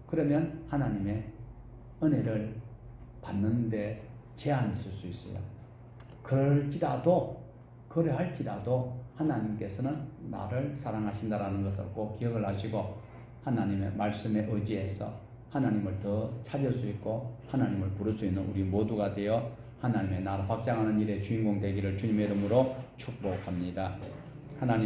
그러면 하나님의 은혜를 받는데 제한이 있을 수 있어요. 그럴지라도 하나님께서는 나를 사랑하신다라는 것을 꼭 기억을 하시고 하나님의 말씀에 의지해서 하나님을 더 찾을 수 있고 하나님을 부를 수 있는 우리 모두가 되어 하나님의 나라 확장하는 일의 주인공 되기를 주님의 이름으로 축복합니다. 하나님